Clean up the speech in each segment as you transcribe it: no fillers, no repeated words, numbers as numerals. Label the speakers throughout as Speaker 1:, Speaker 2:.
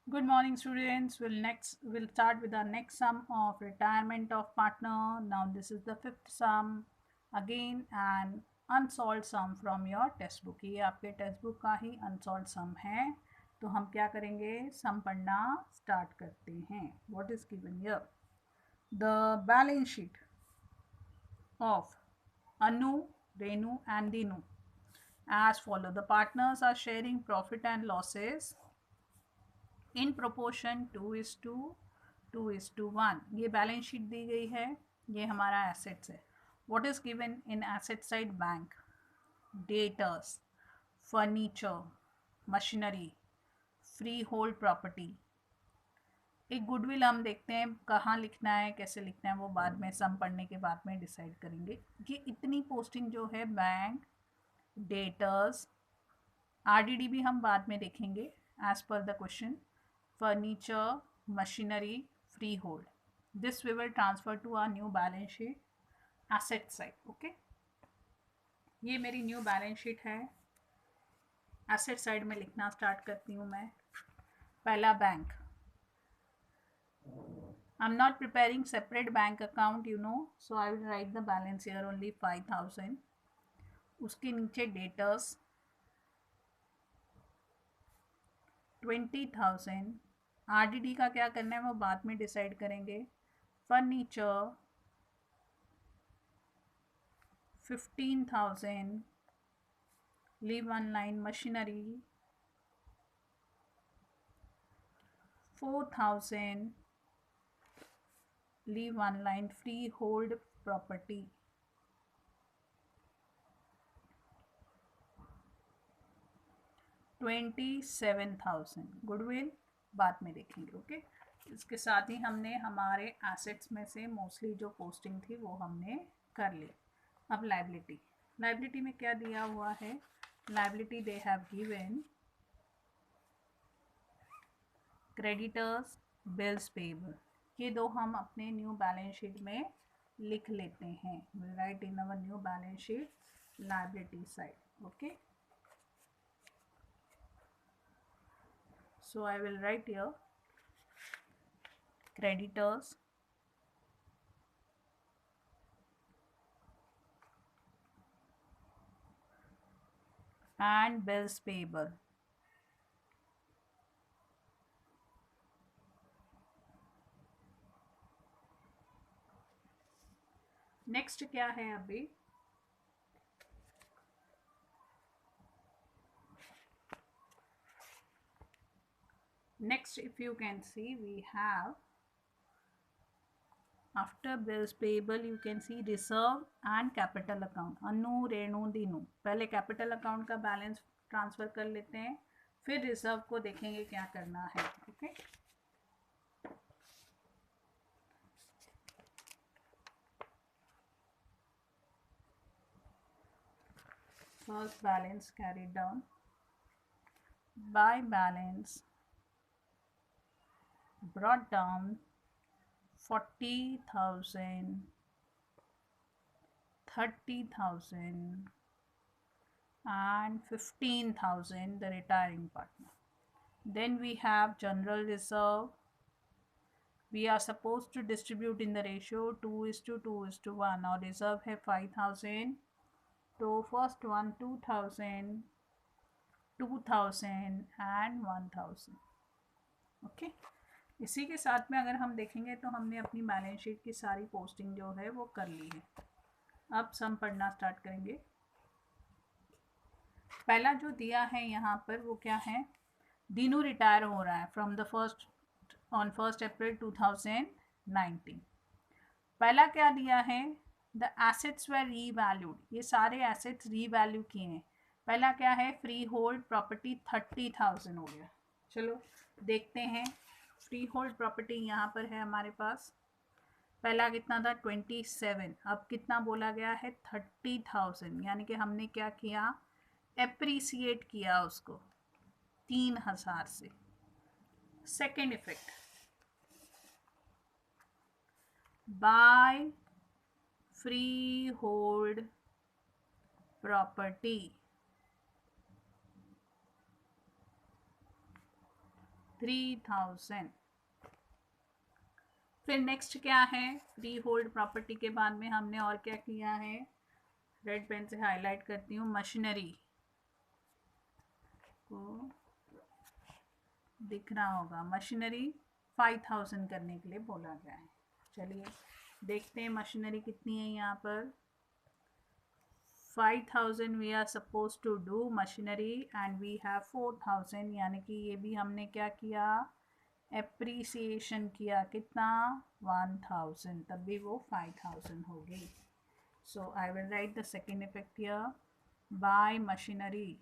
Speaker 1: Good morning, students. We'll start with our next sum of retirement of partner. Now this is the fifth sum. Again an unsolved sum from your textbook. ये आपके text book का ही unsolved sum है. तो हम क्या करेंगे? सम पढ़ना start करते हैं. What is given here? The balance sheet of Anu, Renu and Dinu as follow. The partners are sharing profit and losses in proportion 2:1. ये बैलेंस शीट दी गई है. ये हमारा एसेट्स है. What is given in asset side? Bank, debtors, furniture, machinery, free hold property. एक goodwill हम देखते हैं कहाँ लिखना है, कैसे लिखना है, वो बाद में सम पढ़ने के बाद में डिसाइड करेंगे. ये इतनी पोस्टिंग जो है बैंक, डेटर्स, आरडीडी भी हम बाद में देखेंगे as per the question. Furniture, machinery, freehold. This we will transfer to our new balance sheet, asset side. Okay. ये मेरी न्यू बैलेंस शीट है. एसेट साइड में लिखना स्टार्ट करती हूँ मैं. पहला bank. I am not preparing separate bank account so I will write the balance here only 5,000. उसके नीचे डेटर्स 20,000. आरडीडी का क्या करना है वो बाद में डिसाइड करेंगे. Furniture 15,000. Leave one line. Machinery 4,000. Leave one line. Free hold property 27,000. Goodwill बाद में देखेंगे. ओके. इसके साथ ही हमने हमारे एसेट्स में से मोस्टली जो पोस्टिंग थी वो हमने कर ली. अब लाइबिलिटी में क्या दिया हुआ है? Liability they have given creditors, bills payable. ये दो हम अपने न्यू बैलेंस शीट में लिख लेते हैं. We write in our new balance sheet liability side. Okay. So I will write here creditors, and bills payable. Next क्या है अभी? Next, if you can see, we have after bills payable you can see reserve and capital account. अनु, रेणु, दीनू. पहले capital account का balance transfer कर लेते हैं, फिर reserve को देखेंगे क्या करना है. Okay. First balance carried down by balance brought down 40,000, 30,000 and 15,000 the retiring partner. Then we have general reserve. We are supposed to distribute in the ratio 2:2:1. और reserve है 5,000. तो first one 2,000, 2,000 and 1,000. ओके. इसी के साथ में अगर हम देखेंगे तो हमने अपनी बैलेंस शीट की सारी पोस्टिंग जो है वो कर ली है. अब सम पढ़ना स्टार्ट करेंगे. पहला जो दिया है यहाँ पर वो क्या है? दीनू रिटायर हो रहा है फ्रॉम द फर्स्ट ऑन 1 अप्रैल 2019. पहला क्या दिया है? The assets were revalued. ये सारे एसेट्स रीवैल्यू किए हैं. पहला क्या है? फ्री होल्ड प्रॉपर्टी 30,000 हो गया. चलो देखते हैं. फ्री होल्ड प्रॉपर्टी यहाँ पर है हमारे पास. पहला कितना था? 27. अब कितना बोला गया है? 30,000. यानी कि हमने क्या किया? एप्रिसिएट किया उसको 3,000 से. Second effect, by free hold property 3000। फिर नेक्स्ट क्या है, फ्री होल्ड प्रॉपर्टी के बाद में हमने और क्या किया है, रेड पेन से हाईलाइट करती हूँ, मशीनरी को दिख रहा होगा, मशीनरी 5000 करने के लिए बोला गया है। चलिए देखते हैं मशीनरी कितनी है यहाँ पर। 5000 we are suppose to do machinery and we have 4000, यानी कि ये भी हमने क्या किया, एप्रिसिएशन किया, कितना 1000, तब भी वो 5000 होगी। So I will write the second effect here, by machinery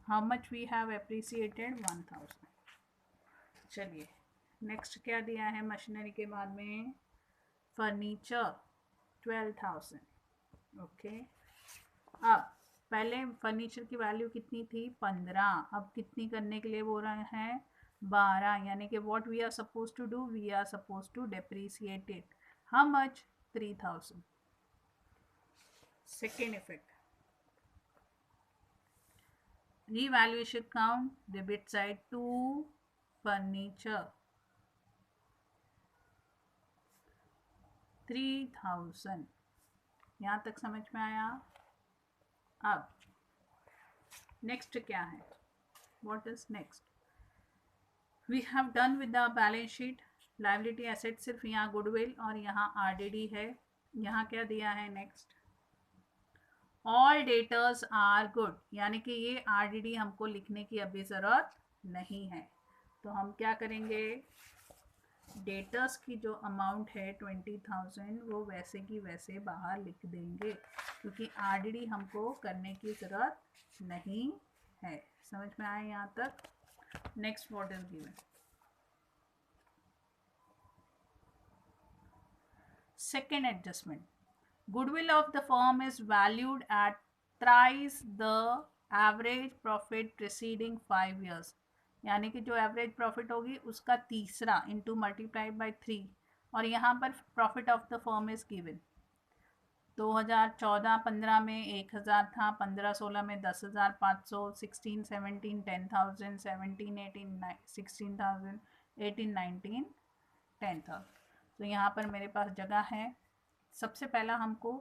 Speaker 1: how much we have appreciated 1000। चलिए नेक्स्ट क्या दिया है मशीनरी के बाद में, फर्नीचर 12,000। ओके, अब पहले फर्नीचर की वैल्यू कितनी थी, 15, अब कितनी करने के लिए बोल रहे हैं, 12, यानी कि what we are suppose to do, we are suppose to depreciate it, how much, 3000। Second effect, revaluation count, debit side to furniture 3000। यहाँ तक समझ में आया। अब नेक्स्ट क्या है, what is next, we have done with the balance sheet, liability asset सिर्फ यहाँ गुडविल और यहाँ आरडीडी है। यहाँ क्या दिया है next, all debtors are good, यानी कि ये आरडीडी हमको लिखने की अभी ज़रूरत नहीं है। तो हम क्या करेंगे, डेटर्स की जो अमाउंट है 20,000 वो वैसे की वैसे बाहर लिख देंगे, क्योंकि आरडीडी हमको करने की ज़रूरत नहीं है। समझ में आए यहाँ तक। Next what is given, second adjustment, goodwill of the firm is valued at thrice the average profit preceding 5 years, यानी कि जो एवरेज प्रॉफिट होगी उसका तीसरा इंटू मल्टीप्लाइड बाई 3, और यहाँ पर profit of the firm is given 2014-15 में 1000 था, 15-16 में 10,500, 16-17 10,000, 17-18 16,000, 18-19 10,000। तो यहाँ पर मेरे पास जगह है। सबसे पहला हमको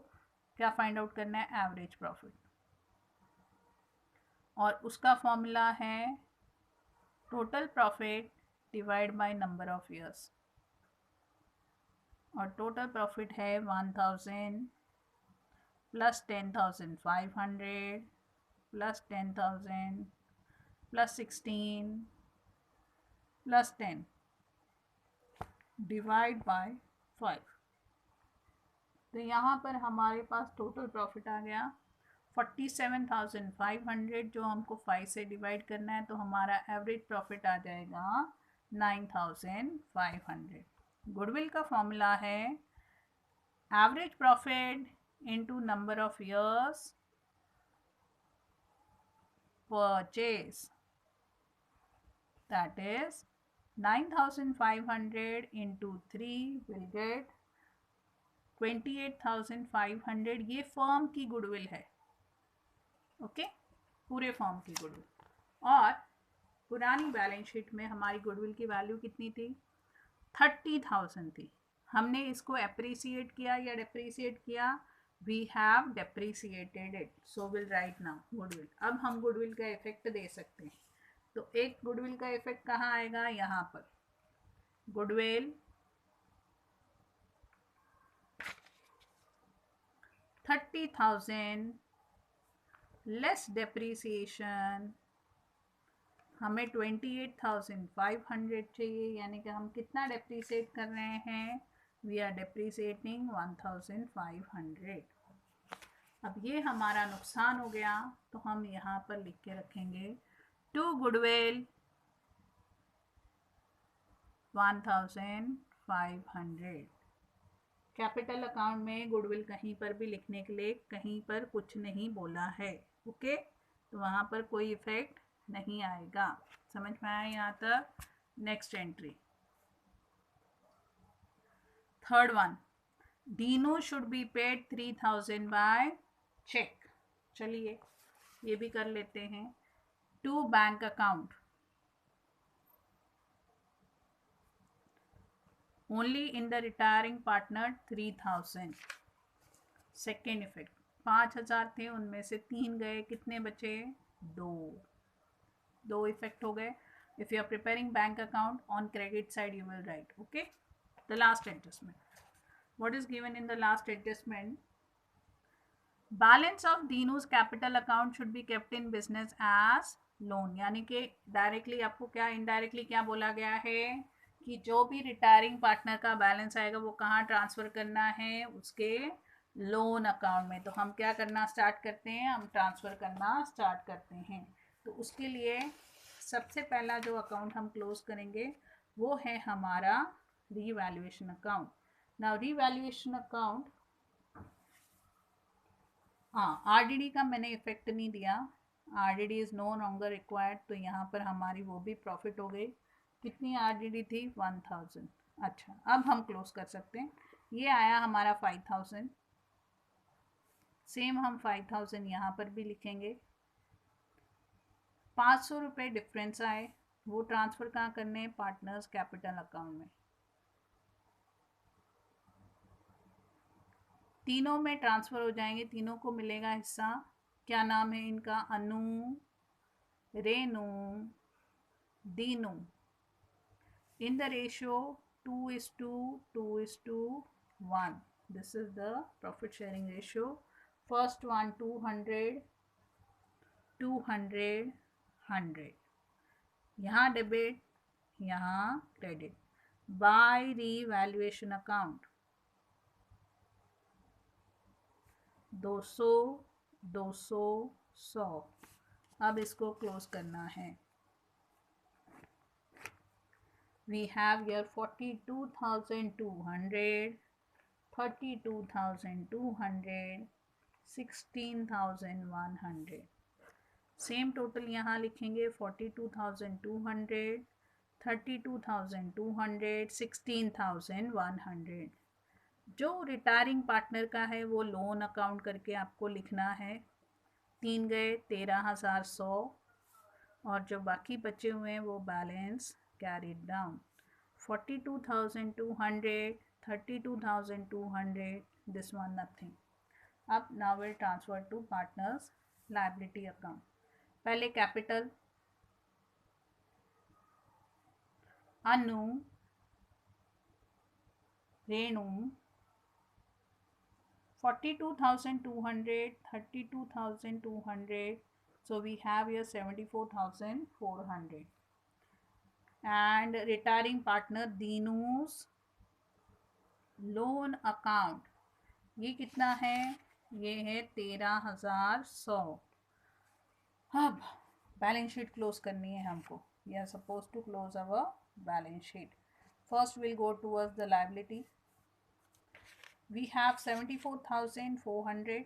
Speaker 1: क्या फाइंड आउट करना है, एवरेज प्रॉफिट, और उसका फॉर्मूला है total profit divide by number of years, और टोटल प्रॉफिट है 1000 plus 10,500 plus 10,000 plus 16 plus 10 divide by 5। तो यहाँ पर हमारे पास टोटल प्रॉफिट आ गया 47,500, जो हमको 5 से डिवाइड करना है, तो हमारा एवरेज प्रॉफिट आ जाएगा 9,500। गुडविल का फॉर्मूला है average profit into number of years purchase, that is 9,500 into 3 will get 28,500। ये फर्म की गुडविल है, ओके, पूरे फर्म की गुडविल। और पुरानी बैलेंस शीट में हमारी गुडविल की वैल्यू कितनी थी, 30,000 थी। हमने इसको एप्रिसिएट किया या डेप्रिसिएट किया, we have depreciated it, so will write now goodwill. अब हम गुडविल का इफेक्ट दे सकते हैं। तो एक गुडविल का इफेक्ट कहाँ आएगा, यहाँ पर गुडविल 30,000 लेस डेप्रिसिएशन, हमें 28,500 चाहिए, यानी कि हम कितना डेप्रिसिएट कर रहे हैं, वी आर डेप्रिसिएटिंग 1,500। अब ये हमारा नुकसान हो गया, तो हम यहाँ पर लिख के रखेंगे टू गुडविल 1,500। कैपिटल अकाउंट में गुडविल कहीं पर भी लिखने के लिए कहीं पर कुछ नहीं बोला है, ओके, तो वहाँ पर कोई इफेक्ट नहीं आएगा। समझ में आया यहाँ तक। Next entry, third one, Dino should be paid 3,000 by cheque. चलिए ये भी कर लेते हैं। To bank account only in the retiring partner 3000. Second effect 5000 थे, उनमें से 3 गए, कितने बचे? 2 इफेक्ट हो गए. If you are preparing bank account on credit side you will write. Okay, the last adjustment. What is given in the last adjustment? Balance of Dinu's capital account should be kept in business as loan. यानी कि directly आपको क्या, indirectly क्या बोला गया है कि जो भी रिटायरिंग पार्टनर का बैलेंस आएगा वो कहाँ ट्रांसफ़र करना है? उसके लोन अकाउंट में. तो हम क्या करना स्टार्ट करते हैं? हम ट्रांसफ़र करना स्टार्ट करते हैं. तो उसके लिए सबसे पहला जो अकाउंट हम क्लोज करेंगे वो है हमारा revaluation account. Now revaluation account, हाँ, आरडीडी का मैंने इफेक्ट नहीं दिया. RDD is no longer required. तो यहाँ पर हमारी वो भी प्रॉफिट हो गई. कितनी आरडीडी थी? 1000. अच्छा, अब हम क्लोज कर सकते हैं. ये आया हमारा 5000. सेम हम 5000 यहाँ पर भी लिखेंगे. 500 रुपये डिफरेंस आए, वो ट्रांसफ़र कहाँ करने हैं? पार्टनर्स कैपिटल अकाउंट में. तीनों में ट्रांसफ़र हो जाएंगे, तीनों को मिलेगा हिस्सा. क्या नाम है इनका? Anu, Renu, Dinu. In the ratio 2:1. This is the profit sharing ratio. First one 200, 200, 100. यहाँ डेबिट, यहाँ क्रेडिट. Bye revaluation account 200, 200, 100. अब इसको क्लोज करना है. We have here 42,200, 32,200, 16,100. Same total यहाँ लिखेंगे 42,200, 32,200, 16,100. जो रिटायरिंग पार्टनर का है वो लोन अकाउंट करके आपको लिखना है. 3 गए, 13,100. और जो बाकी बचे हुए हैं वो balance carried down. 42,200, 32,200, this one nothing. अब now we'll transfer to partners liability account. पहले capital Anu, Renu, 42,200, 32,200. So we have here 74,400. And retiring partner Dinu's loan account, ये कितना है? ये है 13,100. अब बैलेंस शीट क्लोज करनी है हमको. We are suppose to close our balance sheet. First will go towards the liability. We have 74,400,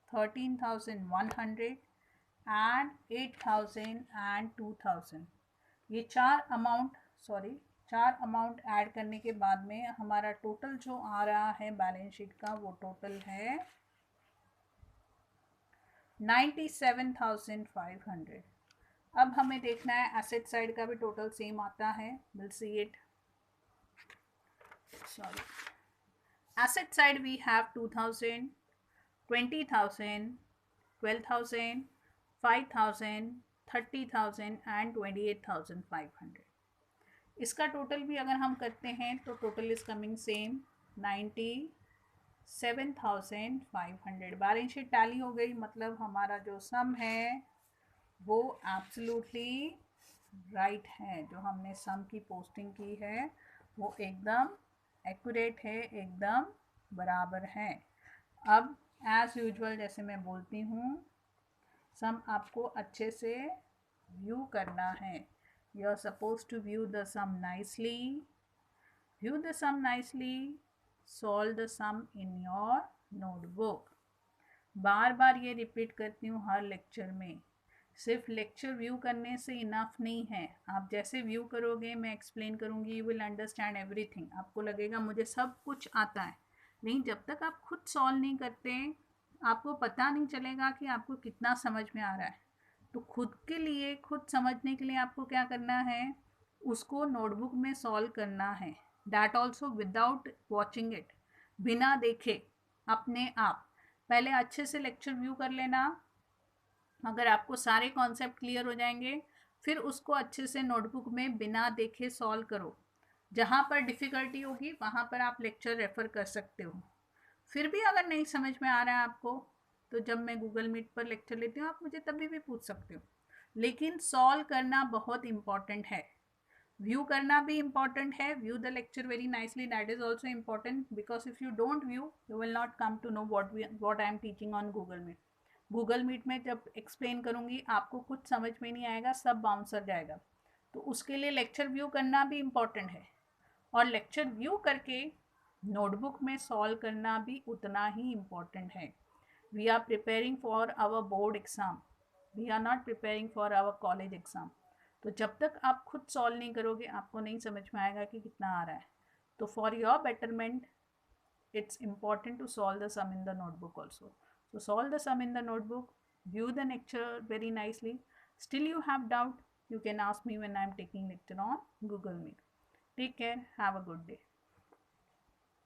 Speaker 1: 13,100 and 8,000 and 2,000. ये चार अमाउंट ऐड करने के बाद में हमारा टोटल जो आ रहा है बैलेंस शीट का वो टोटल है 97,500. अब हमें देखना है एसेट साइड का भी टोटल सेम आता है. Will see it. Asset side we have 2,000, 20,000, 12,000, 5,000, 30,000 and 28,500. इसका टोटल भी अगर हम करते हैं तो total is coming same 97,500. Balance sheet tally हो गई, मतलब हमारा जो सम है वो एब्सोल्युटली राइट है. जो हमने सम की पोस्टिंग की है वो एकदम एक्यूरेट है, एकदम बराबर है. अब एज यूजुअल जैसे मैं बोलती हूँ, सम आपको अच्छे से व्यू करना है. You are suppose to view the sum nicely. View the sum nicely. Solve the sum in your notebook. बार बार ये रिपीट करती हूँ हर लेक्चर में. सिर्फ लेक्चर व्यू करने से इनफ नहीं है. आप जैसे व्यू करोगे, मैं एक्सप्लेन करूँगी, यू विल अंडरस्टैंड एवरीथिंग. आपको लगेगा मुझे सब कुछ आता है. नहीं, जब तक आप खुद सॉल्व नहीं करते आपको पता नहीं चलेगा कि आपको कितना समझ में आ रहा है. तो खुद के लिए, खुद समझने के लिए आपको क्या करना है, उसको नोटबुक में सॉल्व करना है, that also without watching it, बिना देखे, अपने आप। पहले अच्छे से लेक्चर व्यू कर लेना, अगर आपको सारे कॉन्सेप्ट क्लियर हो जाएंगे फिर उसको अच्छे से नोटबुक में बिना देखे सॉल्व करो। जहाँ पर डिफ़िकल्टी होगी वहाँ पर आप लेक्चर रेफ़र कर सकते हो। फिर भी अगर नहीं समझ में आ रहा है आपको, तो जब मैं गूगल मीट पर लेक्चर लेती हूँ आप मुझे तभी भी पूछ सकते हो। लेकिन सॉल्व करना बहुत इम्पॉर्टेंट है, व्यू करना भी इम्पॉर्टेंट है, view the lecture very nicely, that is also important, because if you don't view you will not come to know what I am teaching on Google Meet. Google Meet में जब explain करूँगी आपको कुछ समझ में नहीं आएगा, सब बाउंसर जाएगा। तो उसके लिए लेक्चर व्यू करना भी इम्पॉर्टेंट है, और लेक्चर व्यू करके नोटबुक में सॉल्व करना भी उतना ही इम्पॉर्टेंट है। We are preparing for our board exam, we are not preparing for our college exam. तो जब तक आप खुद सॉल्व नहीं करोगे आपको नहीं समझ में आएगा कि कितना आ रहा है। तो for your betterment it's important to solve the sum in the notebook also. So solve the sum in the notebook, view the lecture very nicely. Still you have doubt, you can ask me when I am taking lecture on Google Meet. Take care, have a good day.